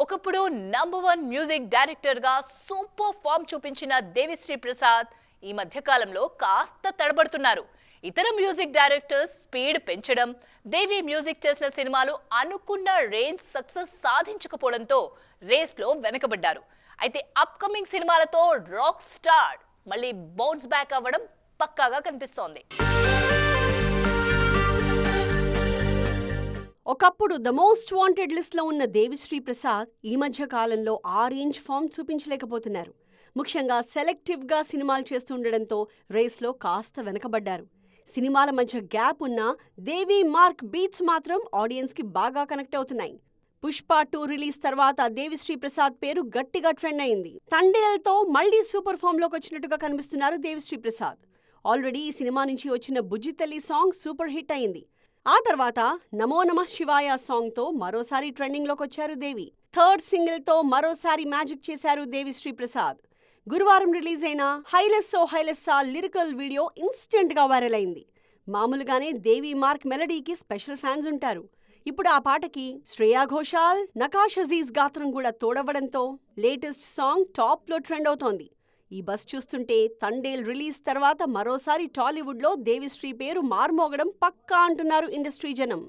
ఒకప్పుడు number 1 music director గా super form చూపించిన దేవిశ్రీ ప్రసాద్ ఈ మధ్య కాలంలో కాస్త తడబడుతున్నారు. ఇతర మ్యూజిక్ డైరెక్టర్స్ స్పీడ్ పెంచడం, దేవి మ్యూజిక్ చేసిన సినిమాలు అనుకున్న రేంజ్ సక్సెస్ సాధించకపోవడంతో రేస్ లో వెనకబడ్డారు. అయితే అప్కమింగ్ సినిమాలతో రాక్ స్టార్ మళ్ళీ బౌన్స్ బ్యాక్ అవ్వడం పక్కాగా కనిపిస్తోంది. ఒకప్పుడు ద మోస్ట్ వాంటెడ్ లిస్ట్లో ఉన్న దేవిశ్రీ ప్రసాద్ ఈ మధ్య కాలంలో ఆ రేంజ్ ఫామ్ చూపించలేకపోతున్నారు. ముఖ్యంగా సెలెక్టివ్గా సినిమాలు చేస్తుండడంతో రేస్లో కాస్త వెనకబడ్డారు. సినిమాల మధ్య గ్యాప్ ఉన్న దేవి మార్క్ బీట్స్ మాత్రం ఆడియన్స్కి బాగా కనెక్ట్ అవుతున్నాయి. పుష్ప 2 రిలీజ్ తర్వాత దేవిశ్రీ ప్రసాద్ పేరు గట్టిగా ట్రెండ్ అయింది. తండేల్తో మళ్లీ సూపర్ ఫామ్లోకి వచ్చినట్టుగా కనిపిస్తున్నారు దేవిశ్రీ ప్రసాద్. ఆల్రెడీ ఈ సినిమా నుంచి వచ్చిన బుజ్జితల్లి సాంగ్ సూపర్ హిట్ అయింది. ఆ తర్వాత నమో నమః శివాయ సాంగ్తో మరోసారి ట్రెండింగ్లోకి వచ్చారు దేవి. థర్డ్ సింగిల్తో మరోసారి మ్యాజిక్ చేశారు దేవిశ్రీ ప్రసాద్. గురువారం రిలీజ్ అయిన హైలెస్సో హైలెస్సా లిరికల్ వీడియో ఇన్స్టెంట్గా వైరల్ అయింది. మామూలుగానే దేవి మార్క్ మెలడీకి స్పెషల్ ఫ్యాన్స్ ఉంటారు. ఇప్పుడు ఆ పాటకి శ్రేయా ఘోషాల్, నకాష్ అజీజ్ గాత్రం కూడా తోడవడంతో లేటెస్ట్ సాంగ్ టాప్లో ట్రెండ్ అవుతోంది. ఈ బస్ చూస్తుంటే తండేల్ రిలీజ్ తర్వాత మరోసారి టాలీవుడ్లో దేవిశ్రీ పేరు మార్మోగడం పక్కా అంటున్నారు ఇండస్ట్రీ జనం.